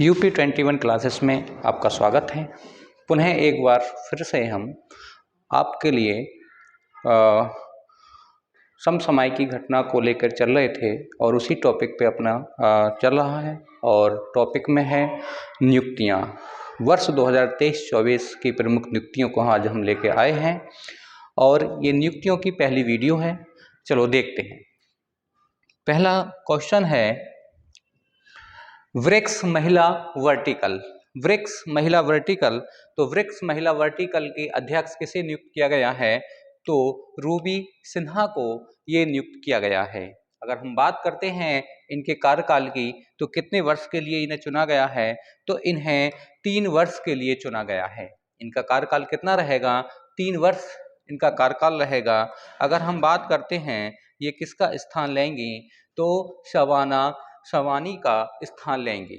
UP 21 classes में आपका स्वागत है। पुनः एक बार फिर से हम आपके लिए समसामयिक की घटना को लेकर चल रहे थे और उसी टॉपिक पे अपना चल रहा है और टॉपिक में है नियुक्तियां। वर्ष 2023-24 की प्रमुख नियुक्तियों को आज हम लेके आए हैं और ये नियुक्तियों की पहली वीडियो है। चलो देखते हैं। पहला क्वेश्चन है वृक्ष महिला वर्टिकल। वृक्ष महिला वर्टिकल, तो वृक्ष महिला वर्टिकल के अध्यक्ष किसे नियुक्त किया गया है? तो रूबी सिन्हा को ये नियुक्त किया गया है। अगर हम बात करते हैं इनके कार्यकाल की, तो कितने वर्ष के लिए इन्हें चुना गया है? तो इन्हें 3 वर्ष के लिए चुना गया है। इनका कार्यकाल कितना रहेगा? 3 वर्ष इनका कार्यकाल रहेगा। अगर हम बात करते हैं ये किसका स्थान लेंगी, तो शबाना का स्थान लेंगे।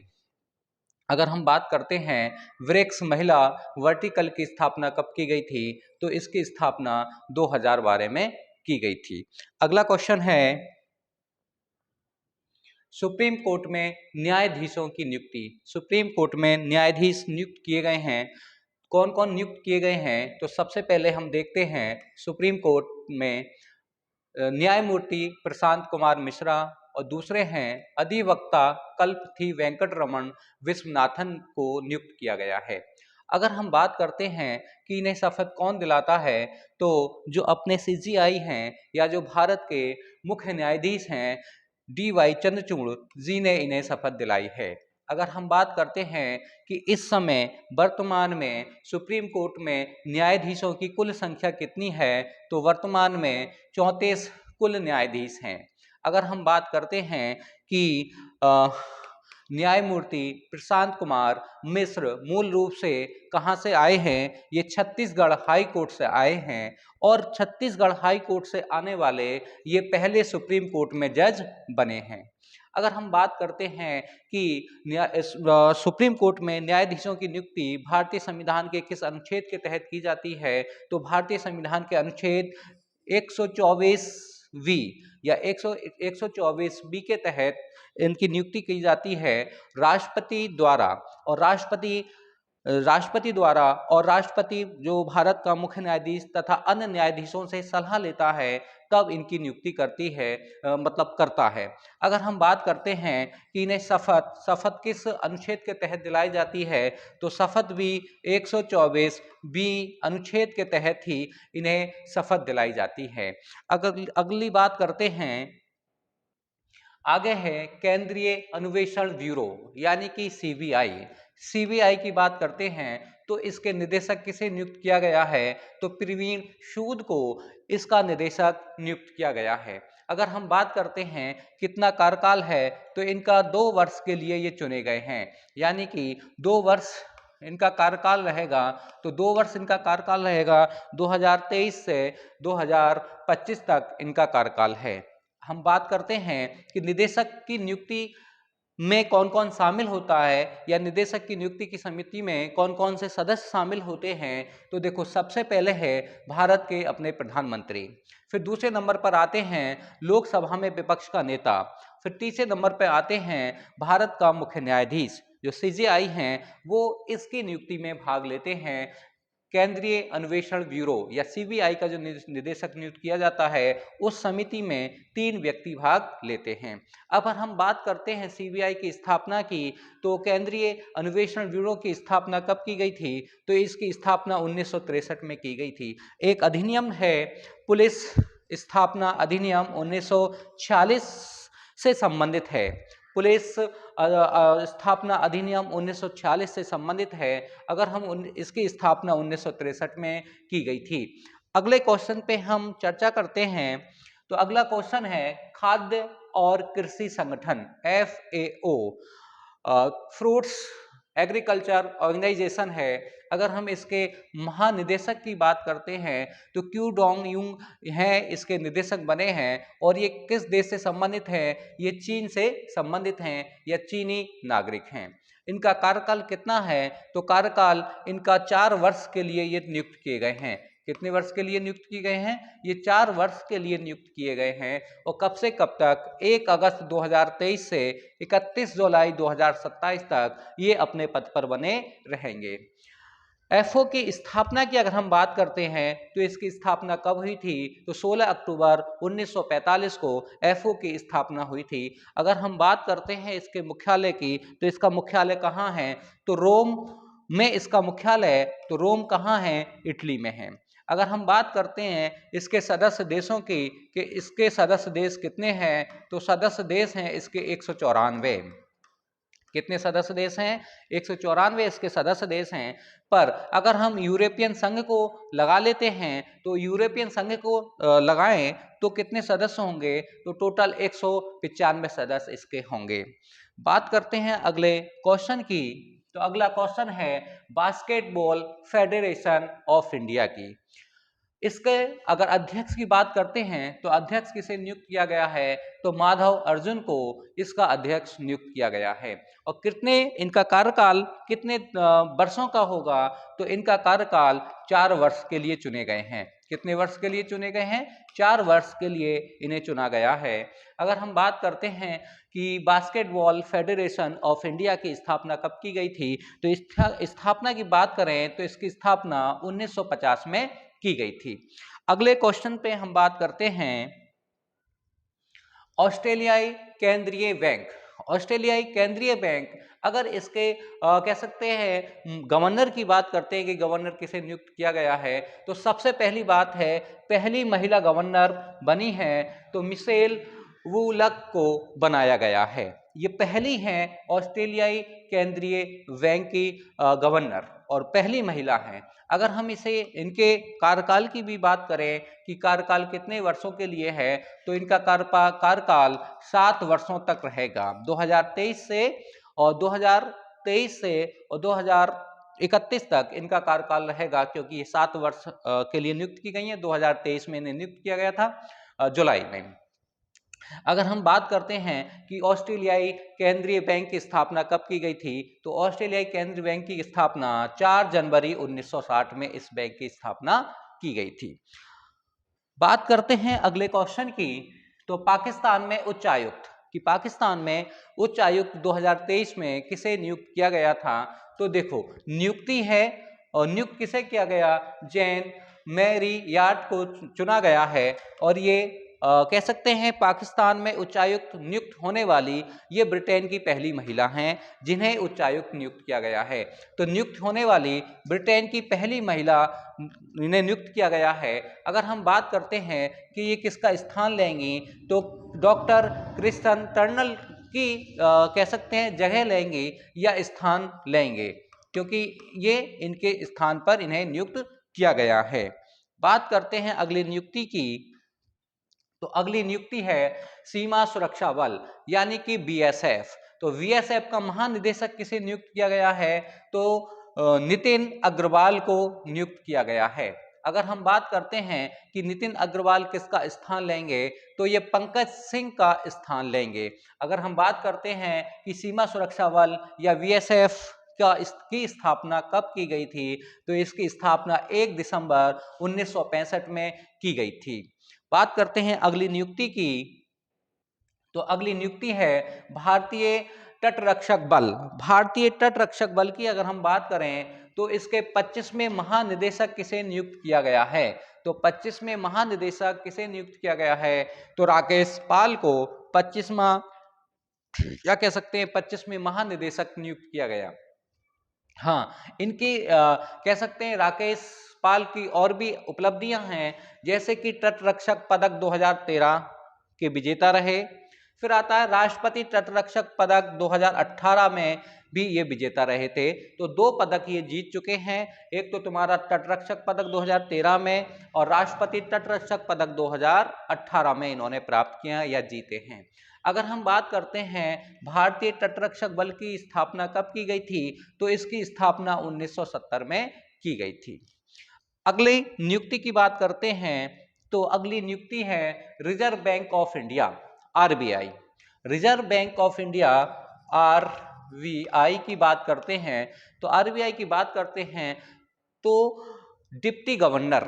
अगर हम बात करते हैं वृक्ष महिला वर्टिकल की स्थापना कब की गई थी, तो इसकी स्थापना 2012 में की गई थी। अगला क्वेश्चन है सुप्रीम कोर्ट में न्यायाधीशों की नियुक्ति। सुप्रीम कोर्ट में न्यायाधीश नियुक्त किए गए हैं। कौन कौन नियुक्त किए गए हैं? तो सबसे पहले हम देखते हैं सुप्रीम कोर्ट में न्यायमूर्ति प्रशांत कुमार मिश्रा और दूसरे हैं अधिवक्ता कल्पथी वेंकट रमन विश्वनाथन को नियुक्त किया गया है। अगर हम बात करते हैं कि इन्हें शपथ कौन दिलाता है, तो जो अपने सीजीआई हैं या जो भारत के मुख्य न्यायाधीश हैं DY चंद्रचूड़ जी ने इन्हें शपथ दिलाई है। अगर हम बात करते हैं कि इस समय वर्तमान में सुप्रीम कोर्ट में न्यायाधीशों की कुल संख्या कितनी है, तो वर्तमान में 34 कुल न्यायाधीश हैं। अगर हम बात करते हैं कि न्यायमूर्ति प्रशांत कुमार मिश्र मूल रूप से कहाँ से आए हैं? ये छत्तीसगढ़ हाई कोर्ट से आए हैं और छत्तीसगढ़ हाई कोर्ट से आने वाले ये पहले सुप्रीम कोर्ट में जज बने हैं। अगर हम बात करते हैं कि सुप्रीम कोर्ट में न्यायाधीशों की नियुक्ति भारतीय संविधान के किस अनुच्छेद के तहत की जाती है, तो भारतीय संविधान के अनुच्छेद 124 या 124 के तहत इनकी नियुक्ति की जाती है राष्ट्रपति द्वारा। और राष्ट्रपति द्वारा और राष्ट्रपति जो भारत का मुख्य न्यायाधीश तथा अन्य न्यायाधीशों से सलाह लेता है, तब इनकी नियुक्ति करता है। अगर हम बात करते हैं कि इन्हें शपथ किस अनुच्छेद के तहत दिलाई जाती है, तो शपथ भी 124 अनुच्छेद के तहत ही इन्हें शपथ दिलाई जाती है। अगली बात करते हैं, आगे है केंद्रीय अन्वेषण ब्यूरो यानी कि सीबीआई की बात करते हैं, तो इसके निदेशक किसे नियुक्त किया गया है? तो प्रवीण सूद को इसका निदेशक नियुक्त किया गया है। अगर हम बात करते हैं कितना कार्यकाल है, तो इनका 2 वर्ष के लिए ये चुने गए हैं, यानी कि 2 वर्ष इनका कार्यकाल रहेगा। तो 2 वर्ष इनका कार्यकाल रहेगा, 2023 से 2025 तक इनका कार्यकाल है। हम बात करते हैं कि निदेशक की नियुक्ति में कौन कौन शामिल होता है या निदेशक की नियुक्ति की समिति में कौन कौन से सदस्य शामिल होते हैं। तो देखो, सबसे पहले है भारत के अपने प्रधानमंत्री, फिर दूसरे नंबर पर आते हैं लोकसभा में विपक्ष का नेता, फिर तीसरे नंबर पर आते हैं भारत का मुख्य न्यायाधीश जो सीजेआई हैं, वो इसकी नियुक्ति में भाग लेते हैं। केंद्रीय अन्वेषण ब्यूरो या सीबीआई का जो निदेशक नियुक्त किया जाता है, उस समिति में 3 व्यक्ति भाग लेते हैं। अब हम बात करते हैं सीबीआई की स्थापना की, तो केंद्रीय अन्वेषण ब्यूरो की स्थापना कब की गई थी? तो इसकी स्थापना 1963 में की गई थी। एक अधिनियम है पुलिस स्थापना अधिनियम 1946 से संबंधित है। पुलिस स्थापना अधिनियम 1946 से संबंधित है। अगर हम इसकी स्थापना 1963 में की गई थी। अगले क्वेश्चन पे हम चर्चा करते हैं। तो अगला क्वेश्चन है खाद्य और कृषि संगठन FAO, फ्रूट्स एग्रीकल्चर ऑर्गेनाइजेशन है। अगर हम इसके महानिदेशक की बात करते हैं, तो क्यू डोंग यूंग हैं इसके निदेशक बने हैं। और ये किस देश से संबंधित है? ये चीन से संबंधित हैं या चीनी नागरिक हैं। इनका कार्यकाल कितना है? तो कार्यकाल इनका 4 वर्ष के लिए ये नियुक्त किए गए हैं। कितने वर्ष के लिए नियुक्त किए गए हैं? ये 4 वर्ष के लिए नियुक्त किए गए हैं। और कब से कब तक? 1 अगस्त 2023 से 31 जुलाई 2027 तक ये अपने पद पर बने रहेंगे। एफओ की स्थापना की अगर हम बात करते हैं तो इसकी स्थापना कब हुई थी? तो 16 अक्टूबर 1945 को एफओ की स्थापना हुई थी। अगर हम बात करते हैं इसके मुख्यालय की, तो इसका मुख्यालय कहाँ है? तो रोम में इसका मुख्यालय। तो रोम कहाँ है? इटली में है। अगर हम बात करते हैं इसके सदस्य देशों की कि इसके सदस्य देश कितने हैं, तो सदस्य देश हैं इसके 194। कितने सदस्य देश हैं? 194 इसके सदस्य देश हैं। पर अगर हम यूरोपियन संघ को लगा लेते हैं तो यूरोपियन संघ को लगाएं तो कितने सदस्य होंगे? तो टोटल 195 सदस्य इसके होंगे। बात करते हैं अगले क्वेश्चन की। तो अगला क्वेश्चन है बास्केटबॉल फेडरेशन ऑफ इंडिया की। इसके अगर अध्यक्ष की बात करते हैं तो अध्यक्ष किसे नियुक्त किया गया है? तो माधव अर्जुन को इसका अध्यक्ष नियुक्त किया गया है। और कितने इनका कार्यकाल कितने वर्षों का होगा? तो इनका कार्यकाल 4 वर्ष के लिए चुने गए हैं। कितने वर्ष के लिए चुने गए हैं? 4 वर्ष के लिए इन्हें चुना गया है। अगर हम बात करते हैं कि बास्केटबॉल फेडरेशन ऑफ इंडिया की स्थापना कब की गई थी, तो स्थापना की बात करें तो इसकी स्थापना 1950 में की गई थी। अगले क्वेश्चन पे हम बात करते हैं ऑस्ट्रेलियाई केंद्रीय बैंक। ऑस्ट्रेलियाई केंद्रीय बैंक अगर इसके कह सकते हैं गवर्नर की बात करते हैं कि गवर्नर किसे नियुक्त किया गया है, तो सबसे पहली बात है पहली महिला गवर्नर बनी है तो मिशेल वुलक को बनाया गया है। ये पहली हैं ऑस्ट्रेलियाई केंद्रीय बैंक की गवर्नर और पहली महिला हैं। अगर हम इसे इनके कार्यकाल की भी बात करें कि कार्यकाल कितने वर्षों के लिए है, तो इनका कार्यकाल 7 वर्षों तक रहेगा। 2023 से और 2031 तक इनका कार्यकाल रहेगा, क्योंकि ये 7 वर्ष के लिए नियुक्त की गई है। 2023 में इन्हें नियुक्त किया गया था जुलाई में। अगर हम बात करते हैं कि ऑस्ट्रेलियाई केंद्रीय बैंक की स्थापना कब की गई थी, तो ऑस्ट्रेलियाई केंद्रीय बैंक की स्थापना 4 जनवरी 1960 में इस बैंक की स्थापना की गई थी। बात करते हैं अगले क्वेश्चन की। तो पाकिस्तान में उच्चायुक्त कि पाकिस्तान में उच्चायुक्त 2023 में किसे नियुक्त किया गया था? तो देखो नियुक्ति है और नियुक्त किसे किया गया? जैन मैरी यार्ड को चुना गया है। और ये कह सकते हैं पाकिस्तान में उच्चायुक्त नियुक्त होने वाली ये ब्रिटेन की पहली महिला हैं जिन्हें उच्चायुक्त नियुक्त किया गया है। तो नियुक्त होने वाली ब्रिटेन की पहली महिला इन्हें नियुक्त किया गया है। अगर हम बात करते हैं कि ये किसका स्थान लेंगी, तो डॉक्टर क्रिस्टन टर्नल की कह सकते हैं जगह लेंगी या स्थान लेंगे, क्योंकि ये इनके स्थान पर इन्हें नियुक्त किया गया है। बात करते हैं अगली नियुक्ति की। तो अगली नियुक्ति है सीमा सुरक्षा बल यानी कि बीएसएफ। तो बीएसएफ का महानिदेशक किसे नियुक्त किया गया है? तो नितिन अग्रवाल को नियुक्त किया गया है। अगर हम बात करते हैं कि नितिन अग्रवाल किसका स्थान लेंगे, तो ये पंकज सिंह का स्थान लेंगे। अगर हम बात करते हैं कि सीमा सुरक्षा बल या बीएसएफ की स्थापना कब की गई थी, तो इसकी स्थापना 1 दिसंबर 1965 में की गई थी। बात करते हैं अगली नियुक्ति की। तो अगली नियुक्ति है भारतीय तटरक्षक बल। भारतीय तटरक्षक बल की अगर हम बात करें तो इसके 25वें महानिदेशक किसे नियुक्त किया गया है? तो 25वें महानिदेशक किसे नियुक्त किया गया है? तो राकेश पाल को 25वां या कह सकते हैं 25वें महानिदेशक नियुक्त किया गया। हाँ, इनकी कह सकते हैं राकेश पाल की और भी उपलब्धियां हैं, जैसे कि तटरक्षक पदक 2013 के विजेता रहे। फिर आता है राष्ट्रपति तटरक्षक पदक 2018 में भी ये विजेता रहे थे। तो 2 पदक ये जीत चुके हैं, एक तो तुम्हारा तटरक्षक पदक 2013 में और राष्ट्रपति तटरक्षक पदक 2018 में इन्होंने प्राप्त किया या जीते हैं। अगर हम बात करते हैं भारतीय तटरक्षक बल की स्थापना कब की गई थी, तो इसकी स्थापना 1970 में की गई थी। अगली नियुक्ति की बात करते हैं। तो अगली नियुक्ति है reserve bank of India RBI. Reserve bank of India RBI की बात करते हैं। तो आरबीआई की बात करते हैं तो डिप्टी गवर्नर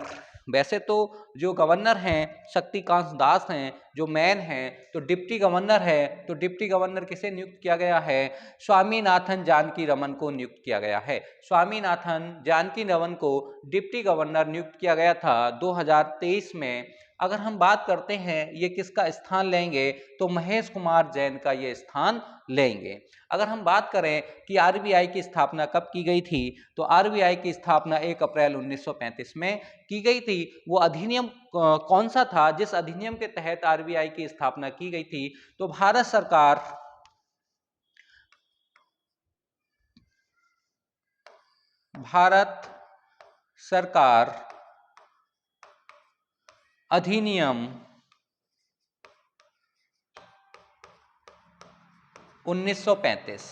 वैसे तो जो गवर्नर हैं शक्तिकांत दास हैं जो मेन हैं, तो डिप्टी गवर्नर है, तो डिप्टी गवर्नर किसे नियुक्त किया गया है? स्वामीनाथन जानकी रमन को नियुक्त किया गया है। स्वामीनाथन जानकी रमन को डिप्टी गवर्नर नियुक्त किया गया था 2023 में। अगर हम बात करते हैं ये किसका स्थान लेंगे, तो महेश कुमार जैन का ये स्थान लेंगे। अगर हम बात करें कि आरबीआई की स्थापना कब की गई थी, तो आरबीआई की स्थापना 1 अप्रैल 1935 में की गई थी। वो अधिनियम कौन सा था जिस अधिनियम के तहत आरबीआई की स्थापना की गई थी? तो भारत सरकार अधिनियम 1935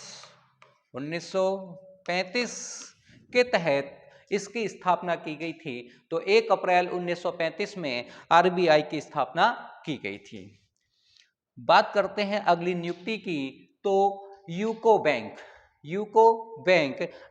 के तहत इसकी स्थापना की गई थी। तो 1 अप्रैल 1935 में आरबीआई की स्थापना की गई थी। बात करते हैं अगली नियुक्ति की, तो यूको बैंक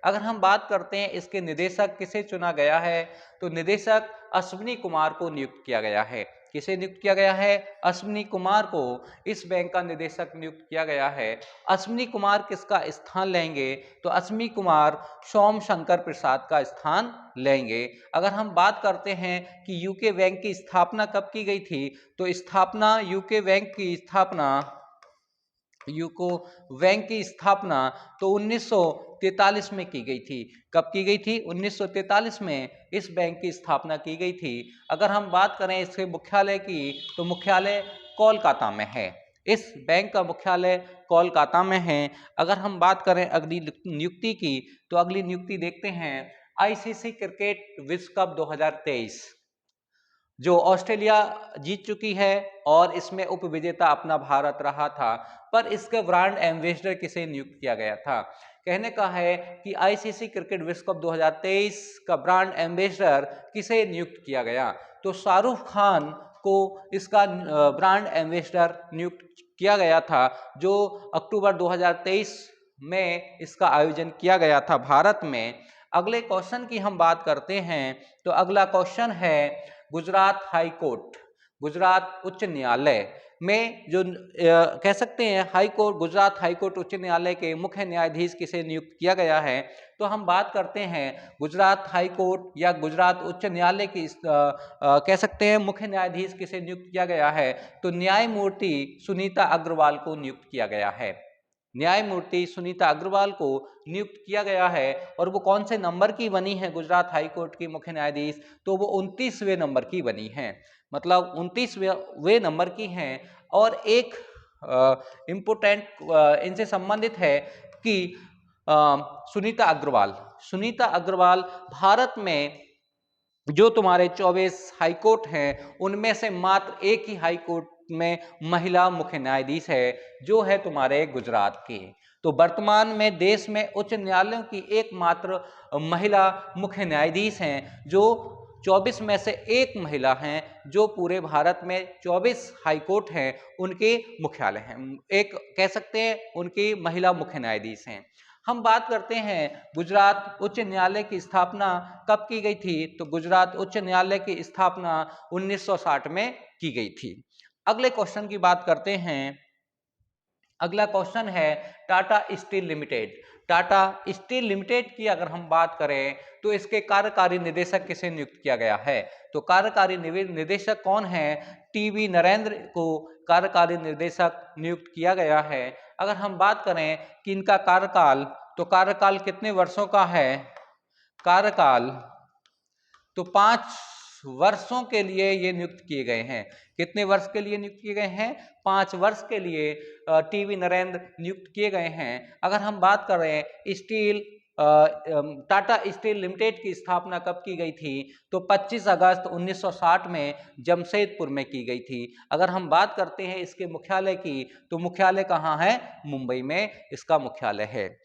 अगर हम बात करते हैं इसके निदेशक किसे चुना गया है, तो निदेशक अश्विनी कुमार को नियुक्त किया गया है। किसे नियुक्त किया गया है? अश्विनी कुमार को इस बैंक का निदेशक नियुक्त किया गया है। अश्विनी कुमार किसका स्थान लेंगे? तो अश्विनी कुमार सोम शंकर प्रसाद का स्थान लेंगे। अगर हम बात करते हैं कि यूके बैंक की स्थापना कब की गई थी, तो यूको बैंक की स्थापना तो 1943 में की गई थी। कब की गई थी? 1943 में इस बैंक की स्थापना की गई थी। अगर हम बात करें इसके मुख्यालय की, तो मुख्यालय कोलकाता में है। इस बैंक का मुख्यालय कोलकाता में है। अगर हम बात करें अगली नियुक्ति की, तो अगली नियुक्ति देखते हैं आईसीसी क्रिकेट विश्व कप 2023 जो ऑस्ट्रेलिया जीत चुकी है और इसमें उपविजेता अपना भारत रहा था, पर इसके ब्रांड एम्बेसडर किसे नियुक्त किया गया था? कहने का है कि आईसीसी क्रिकेट विश्व कप 2023 का ब्रांड एम्बेसडर किसे नियुक्त किया गया? तो शाहरुख खान को इसका ब्रांड एम्बेसडर नियुक्त किया गया था, जो अक्टूबर 2023 में इसका आयोजन किया गया था भारत में। अगले क्वेश्चन की हम बात करते हैं, तो अगला क्वेश्चन है गुजरात हाई कोर्ट, गुजरात उच्च न्यायालय में जो कह सकते हैं गुजरात हाई कोर्ट उच्च न्यायालय के मुख्य न्यायाधीश किसे नियुक्त किया गया है? तो हम बात करते हैं गुजरात हाई कोर्ट या गुजरात उच्च न्यायालय की कह सकते हैं मुख्य न्यायाधीश किसे नियुक्त किया गया है? तो न्यायमूर्ति सुनीता अग्रवाल को नियुक्त किया गया है। न्यायमूर्ति सुनीता अग्रवाल को नियुक्त किया गया है। और वो कौन से नंबर की बनी है गुजरात हाई कोर्ट की मुख्य न्यायाधीश? तो वो 29वें नंबर की बनी है, मतलब 29वें नंबर की हैं। और एक इम्पोर्टेंट इनसे संबंधित है कि सुनीता अग्रवाल भारत में जो तुम्हारे 24 हाई कोर्ट हैं उनमें से मात्र एक ही हाई कोर्ट में महिला मुख्य न्यायाधीश है, जो है तुम्हारे गुजरात की। तो वर्तमान में देश में उच्च न्यायालयों की एकमात्र महिला मुख्य न्यायाधीश हैं, जो 24 में से एक महिला हैं, जो पूरे भारत में 24 हाई कोर्ट हैं उनके मुख्यालय हैं, एक कह सकते हैं उनकी महिला मुख्य न्यायाधीश हैं। हम बात करते हैं गुजरात उच्च न्यायालय की स्थापना कब की गई थी? तो गुजरात उच्च न्यायालय की स्थापना 1960 में की गई थी। अगले क्वेश्चन की बात करते हैं। अगला क्वेश्चन है Tata steel limited. Tata steel limited की अगर हम बात करें, तो इसके कार्यकारी निदेशक किसे नियुक्त किया गया है? तो कार्यकारी निदेशक कौन है? टीवी नरेंद्र को कार्यकारी निदेशक नियुक्त किया गया है। अगर हम बात करें कि इनका कार्यकाल, तो कार्यकाल कितने वर्षों का है? कार्यकाल तो 5 वर्षों के लिए ये नियुक्त किए गए हैं। कितने वर्ष के लिए नियुक्त किए गए हैं? 5 वर्ष के लिए टीवी नरेंद्र नियुक्त किए गए हैं। अगर हम बात करें टाटा स्टील लिमिटेड की स्थापना कब की गई थी? तो 25 अगस्त 1960 में जमशेदपुर में की गई थी। अगर हम बात करते हैं इसके मुख्यालय की, तो मुख्यालय कहाँ है? मुंबई में इसका मुख्यालय है।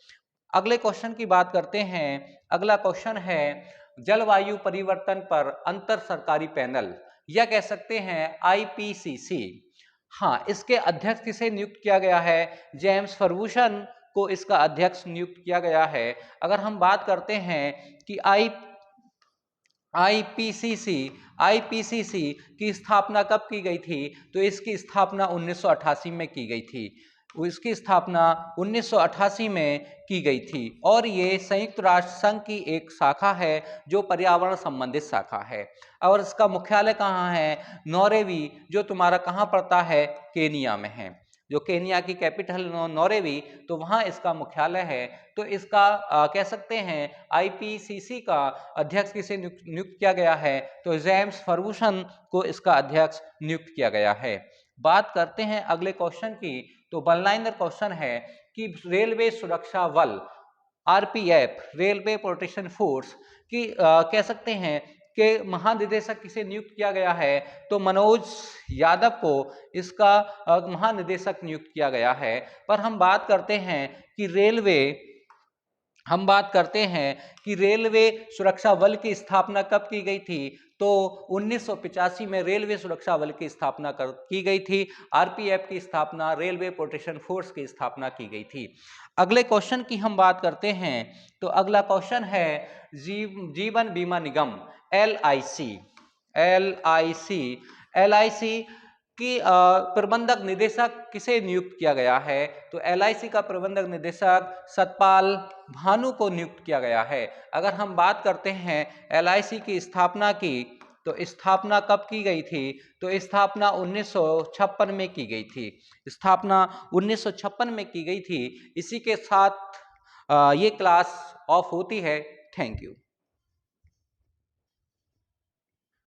अगले क्वेश्चन की बात करते हैं। अगला क्वेश्चन है जलवायु परिवर्तन पर अंतर सरकारी पैनल, या कह सकते हैं आईपीसीसी। हाँ, इसके अध्यक्ष किसे नियुक्त किया गया है? जेम्स फर्गूसन को इसका अध्यक्ष नियुक्त किया गया है। अगर हम बात करते हैं कि आईपीसीसी आईपीसीसी की स्थापना कब की गई थी? तो इसकी स्थापना 1988 में की गई थी। इसकी स्थापना 1988 में की गई थी और ये संयुक्त राष्ट्र संघ की एक शाखा है जो पर्यावरण संबंधित शाखा है। और इसका मुख्यालय कहाँ है? नौरेवी, जो तुम्हारा कहाँ पड़ता है? केनिया में है। जो केनिया की कैपिटल नौरेवी, तो वहाँ इसका मुख्यालय है। तो इसका कह सकते हैं आईपीसीसी का अध्यक्ष किसे नियुक्त किया गया है? तो जेम्स फर्गुसन को इसका अध्यक्ष नियुक्त किया गया है। बात करते हैं अगले क्वेश्चन की। तो 1 लाइनर क्वेश्चन है कि रेलवे सुरक्षा बल आरपीएफ, रेलवे प्रोटेक्शन फोर्स की कह सकते हैं कि महानिदेशक किसे नियुक्त किया गया है? तो मनोज यादव को इसका महानिदेशक नियुक्त किया गया है। पर हम बात करते हैं कि रेलवे सुरक्षा बल की स्थापना कब की गई थी? तो 1985 में रेलवे सुरक्षा बल की स्थापना की गई थी। आरपीएफ की स्थापना, रेलवे प्रोटेक्शन फोर्स की स्थापना की गई थी। अगले क्वेश्चन की हम बात करते हैं। तो अगला क्वेश्चन है जीवन बीमा निगम एलआईसी एलआईसी की प्रबंधक निदेशक किसे नियुक्त किया गया है? तो एलआईसी का प्रबंधक निदेशक सतपाल भानु को नियुक्त किया गया है। अगर हम बात करते हैं एलआईसी की स्थापना की, तो स्थापना कब की गई थी? तो स्थापना 1956 में की गई थी। स्थापना 1956 में की गई थी। इसी के साथ ये क्लास ऑफ होती है। Thank you.